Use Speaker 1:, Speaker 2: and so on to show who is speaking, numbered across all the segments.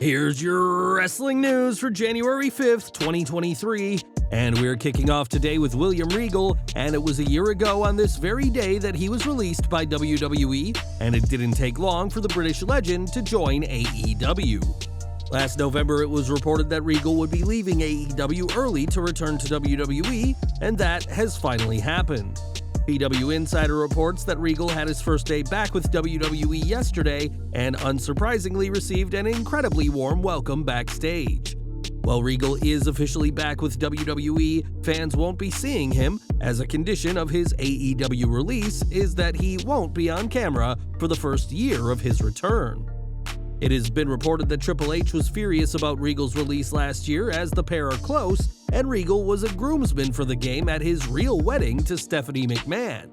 Speaker 1: Here's your wrestling news for January 5th, 2023, and we're kicking off today with William Regal, and it was a year ago on this very day that he was released by WWE, and it didn't take long for the British legend to join AEW. Last November, it was reported that Regal would be leaving AEW early to return to WWE, and that has finally happened. PW Insider reports that Regal had his first day back with WWE yesterday and unsurprisingly received an incredibly warm welcome backstage. While Regal is officially back with WWE, fans won't be seeing him, as a condition of his AEW release is that he won't be on camera for the first year of his return. It has been reported that Triple H was furious about Regal's release last year, as the pair are close, and Regal was a groomsman for the game at his real wedding to Stephanie McMahon.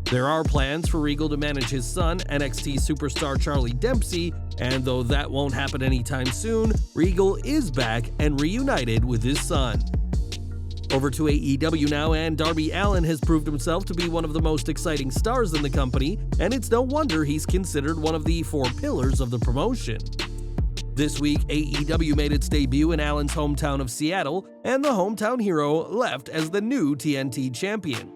Speaker 1: There are plans for Regal to manage his son, NXT superstar Charlie Dempsey, and though that won't happen anytime soon, Regal is back and reunited with his son. Over to AEW now, and Darby Allin has proved himself to be one of the most exciting stars in the company, and it's no wonder he's considered one of the four pillars of the promotion. This week, AEW made its debut in Allin's hometown of Seattle, and the hometown hero left as the new TNT champion.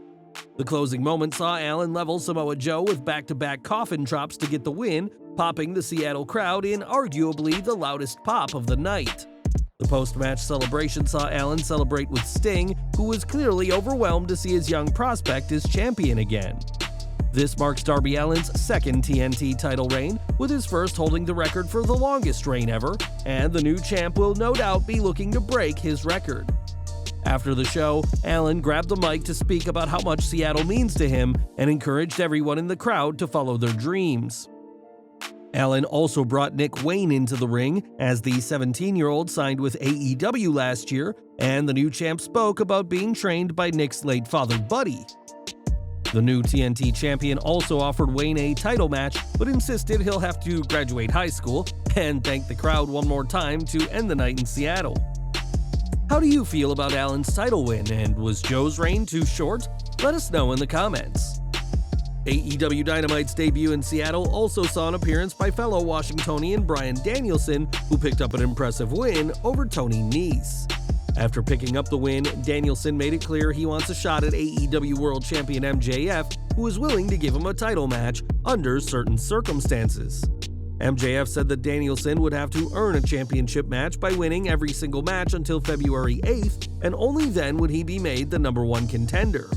Speaker 1: The closing moment saw Allin level Samoa Joe with back-to-back coffin drops to get the win, popping the Seattle crowd in arguably the loudest pop of the night. The post-match celebration saw Allin celebrate with Sting, who was clearly overwhelmed to see his young prospect as champion again. This marks Darby Allin's second TNT title reign, with his first holding the record for the longest reign ever, and the new champ will no doubt be looking to break his record. After the show, Allin grabbed the mic to speak about how much Seattle means to him and encouraged everyone in the crowd to follow their dreams. Allin also brought Nick Wayne into the ring, as the 17-year-old signed with AEW last year, and the new champ spoke about being trained by Nick's late father, Buddy. The new TNT champion also offered Wayne a title match, but insisted he'll have to graduate high school, and thanked the crowd one more time to end the night in Seattle. How do you feel about Allin's title win, and was Joe's reign too short? Let us know in the comments. AEW Dynamite's debut in Seattle also saw an appearance by fellow Washingtonian Bryan Danielson, who picked up an impressive win over Tony Nese. After picking up the win, Danielson made it clear he wants a shot at AEW World Champion MJF, who is willing to give him a title match under certain circumstances. MJF said that Danielson would have to earn a championship match by winning every single match until February 8th, and only then would he be made the #1 contender.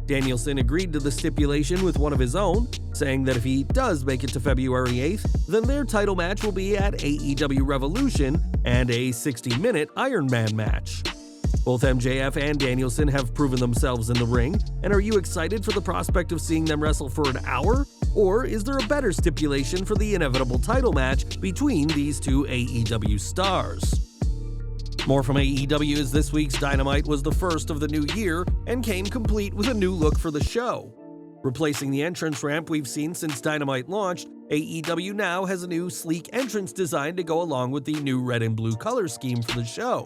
Speaker 1: Danielson agreed to the stipulation with one of his own, saying that if he does make it to February 8th, then their title match will be at AEW Revolution and a 60-minute Iron Man match. Both MJF and Danielson have proven themselves in the ring, and are you excited for the prospect of seeing them wrestle for an hour? Or is there a better stipulation for the inevitable title match between these two AEW stars? More from AEW, as this week's Dynamite was the first of the new year and came complete with a new look for the show. Replacing the entrance ramp we've seen since Dynamite launched, AEW now has a new sleek entrance design to go along with the new red and blue color scheme for the show.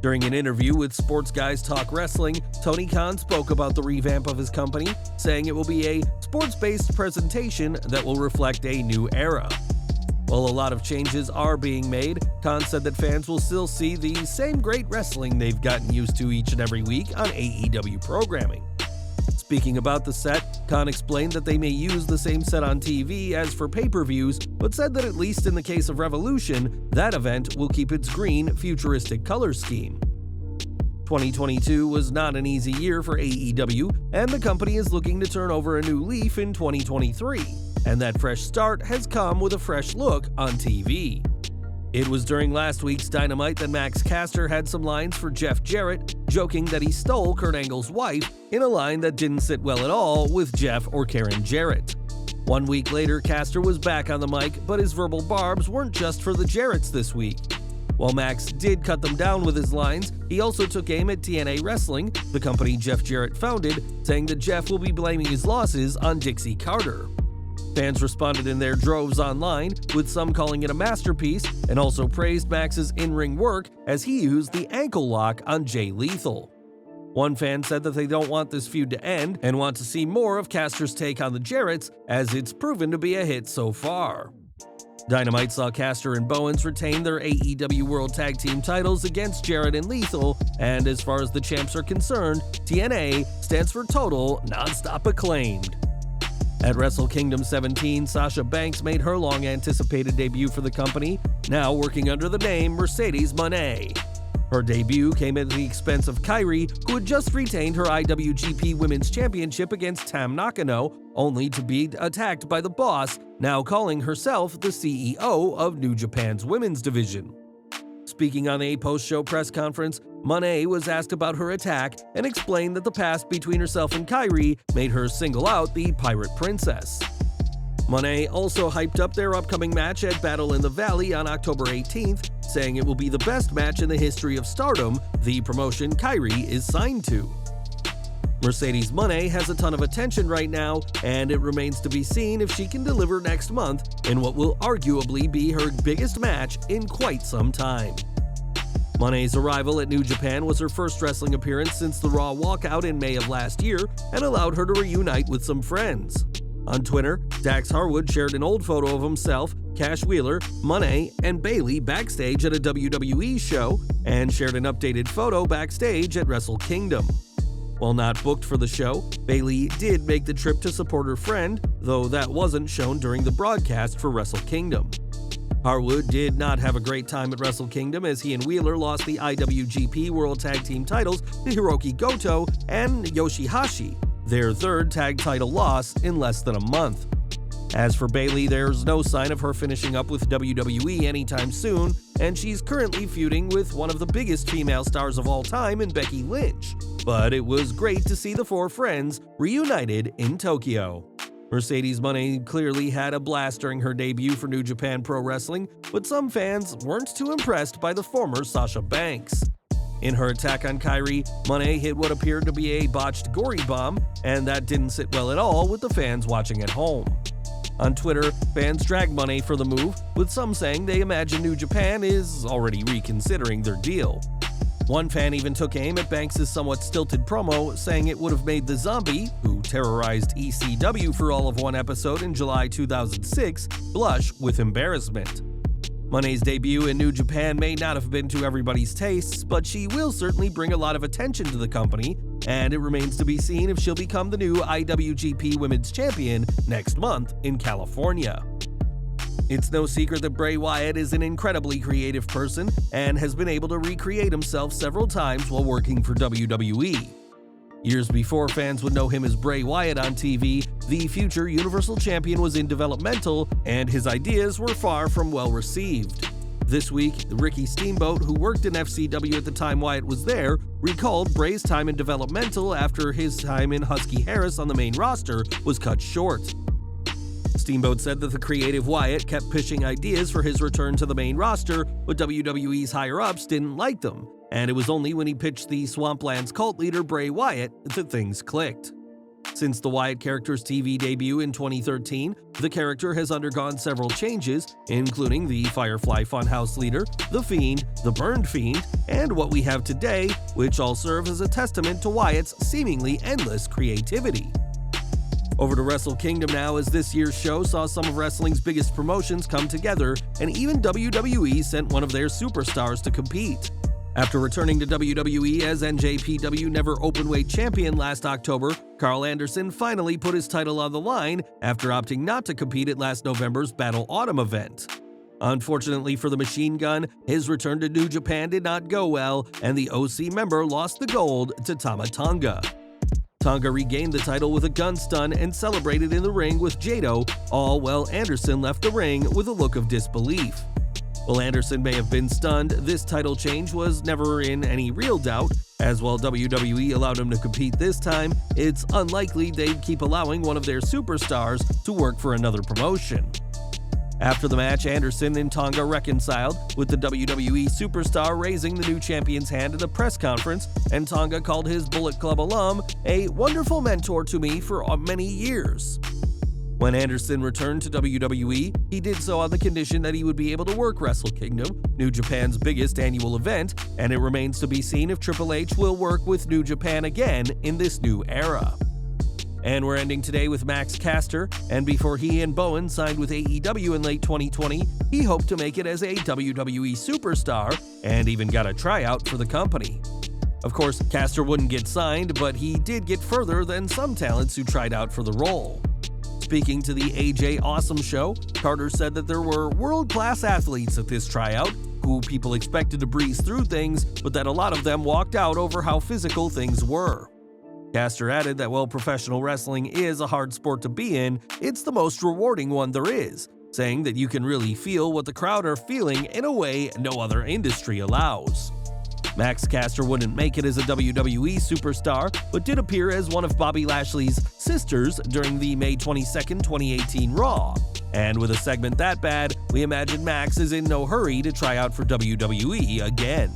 Speaker 1: During an interview with Sports Guys Talk Wrestling, Tony Khan spoke about the revamp of his company, saying it will be a sports-based presentation that will reflect a new era. While a lot of changes are being made, Khan said that fans will still see the same great wrestling they've gotten used to each and every week on AEW programming. Speaking about the set, Khan explained that they may use the same set on TV as for pay-per-views, but said that at least in the case of Revolution, that event will keep its green, futuristic color scheme. 2022 was not an easy year for AEW, and the company is looking to turn over a new leaf in 2023. And that fresh start has come with a fresh look on TV. It was during last week's Dynamite that Max Caster had some lines for Jeff Jarrett, joking that he stole Kurt Angle's wife, in a line that didn't sit well at all with Jeff or Karen Jarrett. 1 week later, Caster was back on the mic, but his verbal barbs weren't just for the Jarretts this week. While Max did cut them down with his lines, he also took aim at TNA Wrestling, the company Jeff Jarrett founded, saying that Jeff will be blaming his losses on Dixie Carter. Fans responded in their droves online, with some calling it a masterpiece, and also praised Max's in-ring work as he used the ankle lock on Jay Lethal. One fan said that they don't want this feud to end and want to see more of Caster's take on the Jarretts, as it's proven to be a hit so far. Dynamite saw Caster and Bowens retain their AEW World Tag Team titles against Jarrett and Lethal, and as far as the champs are concerned, TNA stands for Total Nonstop Acclaimed. At Wrestle Kingdom 17, Sasha Banks made her long-anticipated debut for the company, now working under the name Mercedes Mone. Her debut came at the expense of Kairi, who had just retained her IWGP Women's Championship against Tam Nakano, only to be attacked by the boss, now calling herself the CEO of New Japan's women's division. Speaking on a post-show press conference, Mone was asked about her attack and explained that the past between herself and Kairi made her single out the Pirate Princess. Mone also hyped up their upcoming match at Battle in the Valley on October 18th, saying it will be the best match in the history of Stardom, the promotion Kairi is signed to. Mercedes Mone has a ton of attention right now, and it remains to be seen if she can deliver next month in what will arguably be her biggest match in quite some time. Mone's arrival at New Japan was her first wrestling appearance since the Raw walkout in May of last year and allowed her to reunite with some friends. On Twitter, Dax Harwood shared an old photo of himself, Cash Wheeler, Mone, and Bayley backstage at a WWE show, and shared an updated photo backstage at Wrestle Kingdom. While not booked for the show, Bayley did make the trip to support her friend, though that wasn't shown during the broadcast for Wrestle Kingdom. Harwood did not have a great time at Wrestle Kingdom as he and Wheeler lost the IWGP World Tag Team titles to Hiroki Goto and Yoshihashi, their third tag title loss in less than a month. As for Bayley, there's no sign of her finishing up with WWE anytime soon, and she's currently feuding with one of the biggest female stars of all time in Becky Lynch. But it was great to see the four friends reunited in Tokyo. Mercedes Mone clearly had a blast during her debut for New Japan Pro Wrestling, but some fans weren't too impressed by the former Sasha Banks. In her attack on Kairi, Mone hit what appeared to be a botched gory bomb, and that didn't sit well at all with the fans watching at home. On Twitter, fans dragged Mone for the move, with some saying they imagine New Japan is already reconsidering their deal. One fan even took aim at Banks' somewhat stilted promo, saying it would have made the Zombie, who terrorized ECW for all of one episode in July 2006, blush with embarrassment. Mone's debut in New Japan may not have been to everybody's tastes, but she will certainly bring a lot of attention to the company, and it remains to be seen if she'll become the new IWGP Women's Champion next month in California. It's no secret that Bray Wyatt is an incredibly creative person and has been able to recreate himself several times while working for WWE. Years before fans would know him as Bray Wyatt on TV, the future Universal Champion was in developmental, and his ideas were far from well received. This week, Ricky Steamboat, who worked in FCW at the time Wyatt was there, recalled Bray's time in developmental after his time in Husky Harris on the main roster was cut short. Steamboat said that the creative Wyatt kept pushing ideas for his return to the main roster, but WWE's higher-ups didn't like them, and it was only when he pitched the Swampland's cult leader Bray Wyatt that things clicked. Since the Wyatt character's TV debut in 2013, the character has undergone several changes, including the Firefly Funhouse leader, the Fiend, the Burned Fiend, and what we have today, which all serve as a testament to Wyatt's seemingly endless creativity. Over to Wrestle Kingdom now, as this year's show saw some of wrestling's biggest promotions come together, and even WWE sent one of their superstars to compete. After returning to WWE as NJPW Never Openweight Champion last October, Karl Anderson finally put his title on the line after opting not to compete at last November's Battle Autumn event. Unfortunately for the Machine Gun, his return to New Japan did not go well, and the OC member lost the gold to Tama Tonga. Tonga regained the title with a gun stun and celebrated in the ring with Jado, all while Anderson left the ring with a look of disbelief. While Anderson may have been stunned, this title change was never in any real doubt, as while WWE allowed him to compete this time, it's unlikely they'd keep allowing one of their superstars to work for another promotion. After the match, Anderson and Tonga reconciled, with the WWE superstar raising the new champion's hand at a press conference, and Tonga called his Bullet Club alum a wonderful mentor to me for many years. When Anderson returned to WWE, he did so on the condition that he would be able to work Wrestle Kingdom, New Japan's biggest annual event, and it remains to be seen if Triple H will work with New Japan again in this new era. And we're ending today with Max Caster, and before he and Bowen signed with AEW in late 2020, he hoped to make it as a WWE superstar and even got a tryout for the company. Of course, Caster wouldn't get signed, but he did get further than some talents who tried out for the role. Speaking to the AJ Awesome Show, Carter said that there were world-class athletes at this tryout who people expected to breeze through things, but that a lot of them walked out over how physical things were. Caster added that while professional wrestling is a hard sport to be in, it's the most rewarding one there is, saying that you can really feel what the crowd are feeling in a way no other industry allows. Max Caster wouldn't make it as a WWE superstar, but did appear as one of Bobby Lashley's sisters during the May 22, 2018 Raw. And with a segment that bad, we imagine Max is in no hurry to try out for WWE again.